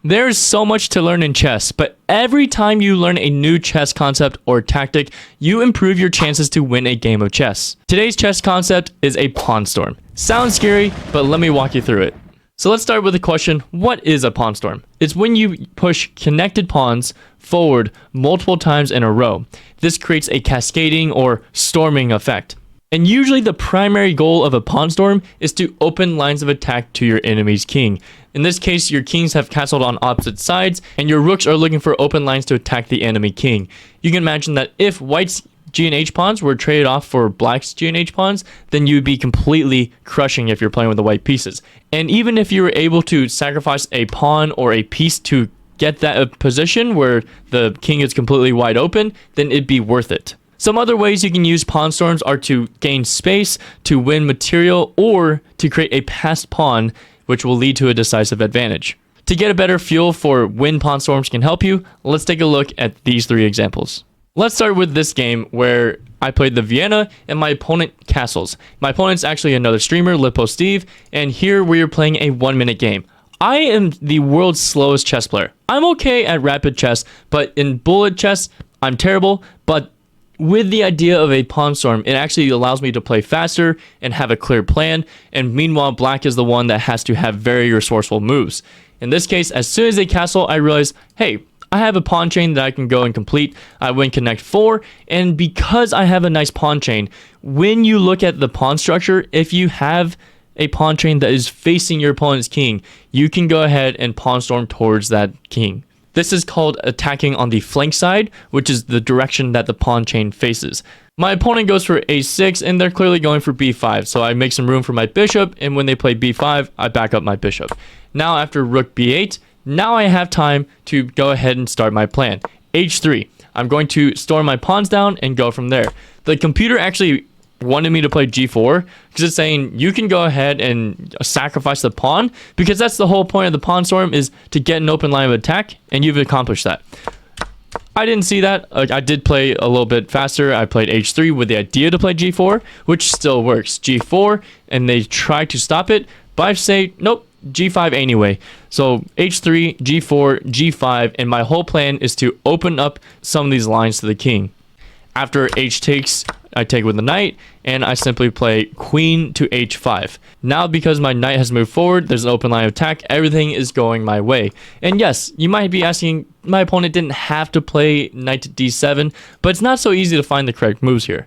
There's so much to learn in chess, but every time you learn a new chess concept or tactic, you improve your chances to win a game of chess. Today's chess concept is a pawn storm. Sounds scary, but let me walk you through it. So let's start with the question, what is a pawn storm? It's when you push connected pawns forward multiple times in a row. This creates a cascading or storming effect. And usually the primary goal of a pawn storm is to open lines of attack to your enemy's king. In this case, your kings have castled on opposite sides, and your rooks are looking for open lines to attack the enemy king. You can imagine that if white's G and H pawns were traded off for black's G and H pawns, then you'd be completely crushing if you're playing with the white pieces. And even if you were able to sacrifice a pawn or a piece to get that position where the king is completely wide open, then it'd be worth it. Some other ways you can use pawn storms are to gain space, to win material, or to create a passed pawn, which will lead to a decisive advantage. To get a better feel for when pawn storms can help you, let's take a look at these three examples. Let's start with this game where I played the Vienna and my opponent castles. My opponent's actually another streamer, Lipo Steve, and here we are playing a 1-minute game. I am the world's slowest chess player. I'm okay at rapid chess, but in bullet chess, I'm terrible, but with the idea of a pawn storm, it actually allows me to play faster and have a clear plan, and meanwhile, black is the one that has to have very resourceful moves. In this case, as soon as they castle, I realize, hey, I have a pawn chain that I can go and complete. I win connect 4, and because I have a nice pawn chain, when you look at the pawn structure, if you have a pawn chain that is facing your opponent's king, you can go ahead and pawn storm towards that king. This is called attacking on the flank side, which is the direction that the pawn chain faces. My opponent goes for a6, and they're clearly going for b5, so I make some room for my bishop, and when they play b5, I back up my bishop. Now after rook b8, now I have time to go ahead and start my plan. h3, I'm going to storm my pawns down and go from there. The computer actually wanted me to play g4 because it's saying you can go ahead and sacrifice the pawn, because that's the whole point of the pawn storm, is to get an open line of attack, and you've accomplished that. I didn't see that. I did play a little bit faster. I played h3 with the idea to play g4, which still works. g4, and they try to stop it, but I say nope, g5 anyway. So h3, g4, g5, and my whole plan is to open up some of these lines to the king. After h takes, I take with the knight, and I simply play queen to h5. Now, because my knight has moved forward, there's an open line of attack, everything is going my way. And yes, you might be asking, my opponent didn't have to play knight to d7, but it's not so easy to find the correct moves here.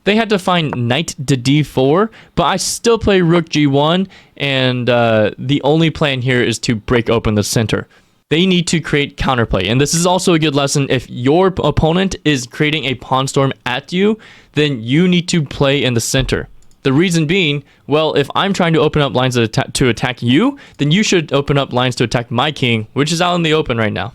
They had to find knight to d4, but I still play rook g1, and the only plan here is to break open the center. They need to create counterplay. And this is also a good lesson. If your opponent is creating a pawn storm at you, then you need to play in the center. The reason being, well, if I'm trying to open up lines to attack you, then you should open up lines to attack my king, which is out in the open right now.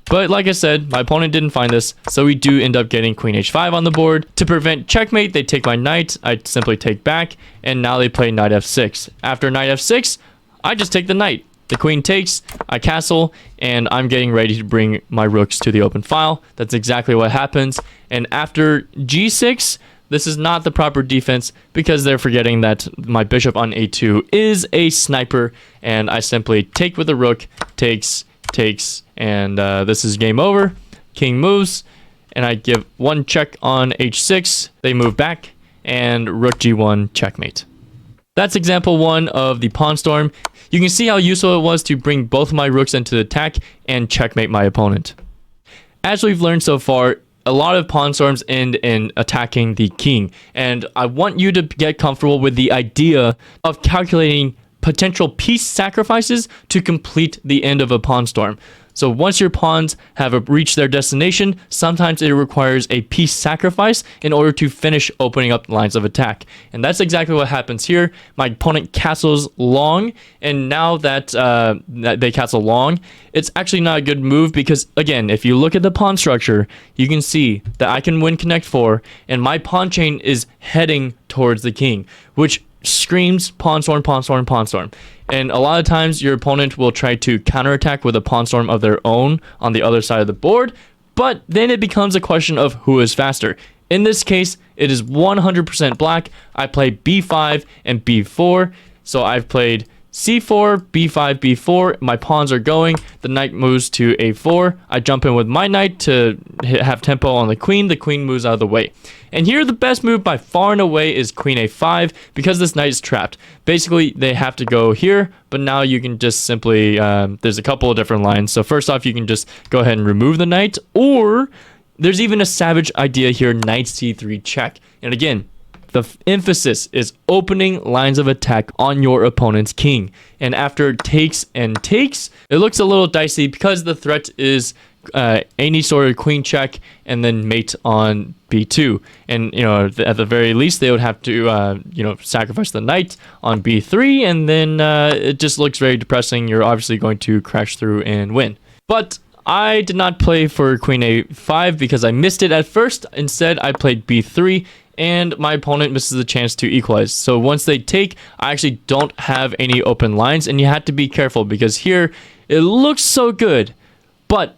But like I said, my opponent didn't find this, so we do end up getting queen h5 on the board. To prevent checkmate, they take my knight, I simply take back, and now they play knight f6. After knight f6, I just take the knight. The queen takes, I castle, and I'm getting ready to bring my rooks to the open file. That's exactly what happens. And after g6, this is not the proper defense because they're forgetting that my bishop on a2 is a sniper, and I simply take with the rook, takes, and this is game over. King moves, and I give one check on h6. They move back, and rook g1 checkmate. That's example 1 of the pawn storm. You can see how useful it was to bring both my rooks into the attack and checkmate my opponent. As we've learned so far, a lot of pawn storms end in attacking the king, and I want you to get comfortable with the idea of calculating potential piece sacrifices to complete the end of a pawn storm. So once your pawns have reached their destination, sometimes it requires a piece sacrifice in order to finish opening up lines of attack. And that's exactly what happens here. My opponent castles long, and now that they castle long, it's actually not a good move because, again, if you look at the pawn structure, you can see that I can win connect 4, and my pawn chain is heading towards the king, which screams pawn storm, pawn storm, pawn storm. And a lot of times your opponent will try to counterattack with a pawn storm of their own on the other side of the board, but then it becomes a question of who is faster. In this case, it is 100% black. I play b5 and b4, so I've played c4, b5, b4. My pawns are going. The knight moves to a4. I jump in with my knight to have tempo on the queen. The queen moves out of the way. And here the best move by far and away is queen a5 because this knight is trapped. Basically, they have to go here, but now you can just simply, there's a couple of different lines. So first off, you can just go ahead and remove the knight, or there's even a savage idea here, knight c3 check. And again, the emphasis is opening lines of attack on your opponent's king. And after takes and takes, it looks a little dicey because the threat is any sort of queen check and then mate on b2. And, you know, at the very least, they would have to, you know, sacrifice the knight on b3. And then it just looks very depressing. You're obviously going to crash through and win. But I did not play for queen a5 because I missed it at first. Instead, I played b3. And my opponent misses the chance to equalize. So once they take, I actually don't have any open lines, and you have to be careful because here it looks so good, but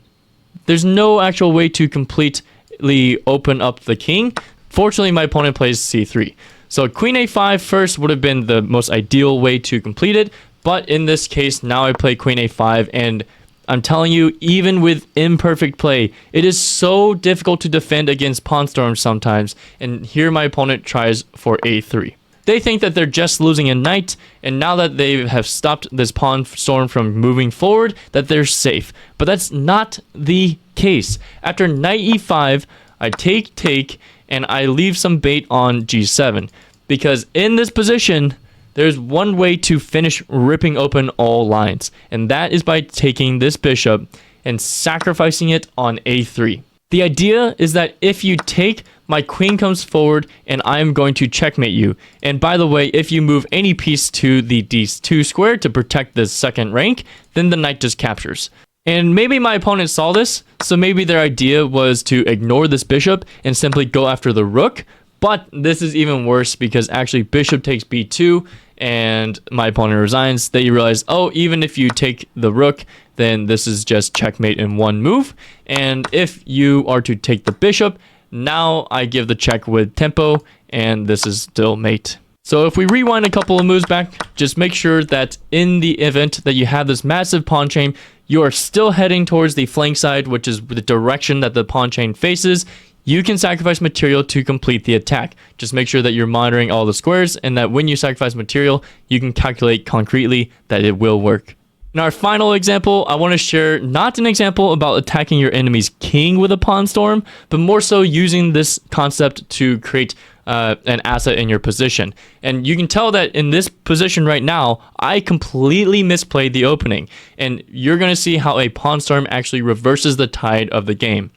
there's no actual way to completely open up the king. Fortunately, my opponent plays c3. So queen a5 first would have been the most ideal way to complete it, but in this case, now I play queen a5, and I'm telling you, even with imperfect play, it is so difficult to defend against pawn storms sometimes. And here my opponent tries for a3. They think that they're just losing a knight, and now that they have stopped this pawn storm from moving forward, that they're safe. But that's not the case. After knight e5, I take, and I leave some bait on g7. Because in this position, there's one way to finish ripping open all lines, and that is by taking this bishop and sacrificing it on a3. The idea is that if you take, my queen comes forward and I'm going to checkmate you. And by the way, if you move any piece to the d2 square to protect the second rank, then the knight just captures. And maybe my opponent saw this, so maybe their idea was to ignore this bishop and simply go after the rook. But this is even worse because actually bishop takes b2 and my opponent resigns. They realize, oh, even if you take the rook, then this is just checkmate in one move. And if you are to take the bishop, now I give the check with tempo, and this is still mate. So if we rewind a couple of moves back, just make sure that in the event that you have this massive pawn chain, you are still heading towards the flank side, which is the direction that the pawn chain faces. You can sacrifice material to complete the attack. Just make sure that you're monitoring all the squares and that when you sacrifice material, you can calculate concretely that it will work. In our final example, I want to share not an example about attacking your enemy's king with a pawn storm, but more so using this concept to create an asset in your position. And you can tell that in this position right now, I completely misplayed the opening. And you're going to see how a pawn storm actually reverses the tide of the game.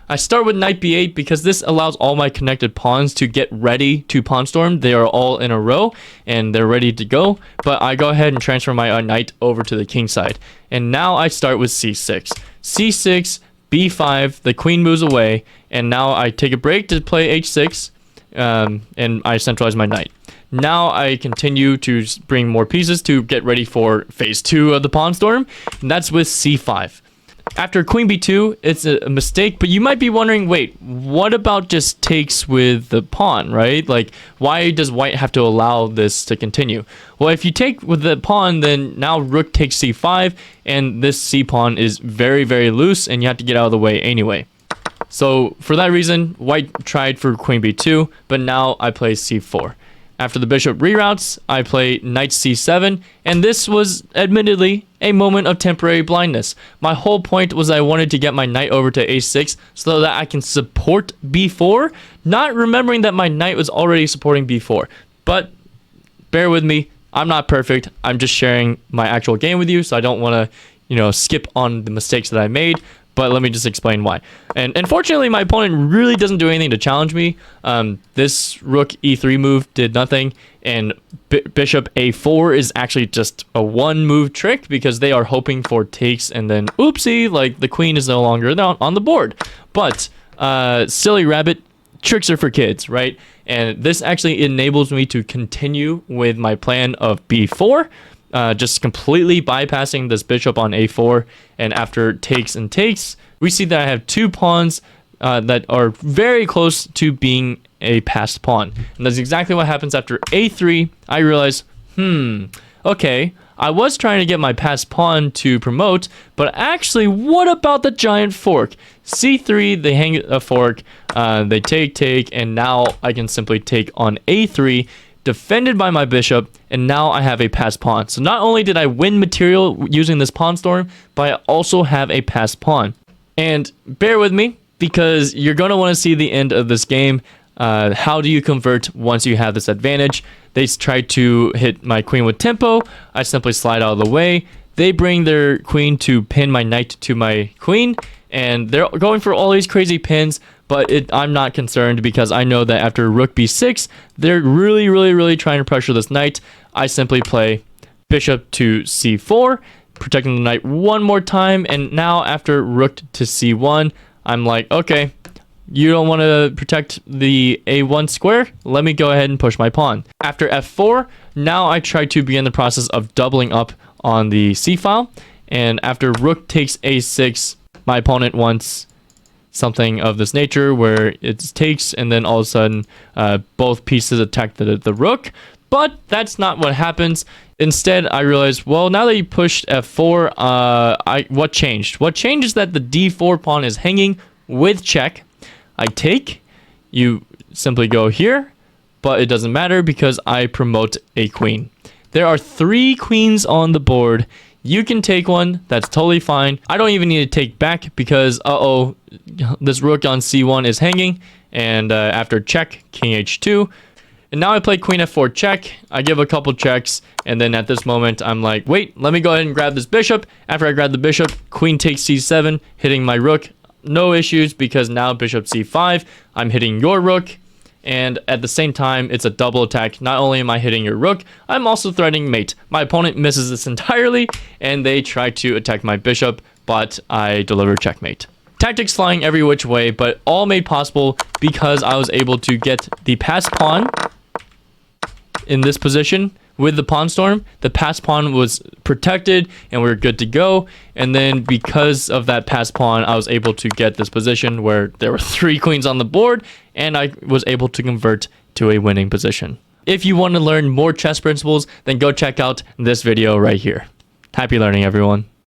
I start with knight b8 because this allows all my connected pawns to get ready to pawn storm. They are all in a row and they're ready to go. But I go ahead and transfer my knight over to the king side. And now I start with c6. c6, b5, the queen moves away. And now I take a break to play h6 and I centralize my knight. Now I continue to bring more pieces to get ready for phase 2 of the pawn storm. And that's with c5. After queen b2, it's a mistake, but you might be wondering, wait, what about just takes with the pawn, right? Like, why does white have to allow this to continue? Well, if you take with the pawn, then now rook takes c5, and this c pawn is very, very loose, and you have to get out of the way anyway. So, for that reason, white tried for queen b2, but now I play c4. After the bishop reroutes, I play knight c7, and this was admittedly a moment of temporary blindness. My whole point was I wanted to get my knight over to a6 so that I can support b4, not remembering that my knight was already supporting b4. But bear with me, I'm not perfect. I'm just sharing my actual game with you, so I don't want to, skip on the mistakes that I made. But let me just explain why. And unfortunately, my opponent really doesn't do anything to challenge me. This rook e3 move did nothing. And bishop a4 is actually just a one-move trick because they are hoping for takes. And then, oopsie, like the queen is no longer on the board. But silly rabbit, tricks are for kids, right? And this actually enables me to continue with my plan of b4. Just completely bypassing this bishop on a4, and after takes and takes, we see that I have two pawns that are very close to being a passed pawn. And that's exactly what happens after a3. I realize, okay, I was trying to get my passed pawn to promote, but actually, what about the giant fork? C3, they hang a fork, they take, and now I can simply take on A3, defended by my bishop, and now I have a passed pawn. So not only did I win material using this pawn storm, but I also have a passed pawn. And bear with me, because you're going to want to see the end of this game. How do you convert once you have this advantage? They try to hit my queen with tempo. I simply slide out of the way. They bring their queen to pin my knight to my queen, and they're going for all these crazy pins, but I'm not concerned because I know that after rook b6, they're really trying to pressure this knight. I simply play bishop to c4, protecting the knight one more time, and now after rook to c1, I'm like, okay, you don't want to protect the a1 square? Let me go ahead and push my pawn. After f4, now I try to begin the process of doubling up on the c-file, and after rook takes a6, my opponent wants something of this nature where it takes and then all of a sudden both pieces attack the rook, but that's not what happens. Instead, I realized, well, now that you pushed f4, what changed? What changed is that the d4 pawn is hanging with check. I take, you simply go here, but it doesn't matter because I promote a queen. There are 3 queens on the board. You can take one, that's totally fine. I don't even need to take back because, this rook on c1 is hanging, and after check, king h2. And now I play queen f4 check. I give a couple checks, and then at this moment, I'm like, wait, let me go ahead and grab this bishop. After I grab the bishop, queen takes c7, hitting my rook. No issues because now bishop c5, I'm hitting your rook, and at the same time it's a double attack. Not only am I hitting your rook, I'm also threatening mate. My opponent misses this entirely and they try to attack my bishop, but I deliver checkmate. Tactics flying every which way, but all made possible because I was able to get the passed pawn in this position. With the pawn storm, the passed pawn was protected and we were good to go. And then because of that passed pawn, I was able to get this position where there were 3 queens on the board and I was able to convert to a winning position. If you want to learn more chess principles, then go check out this video right here. Happy learning, everyone.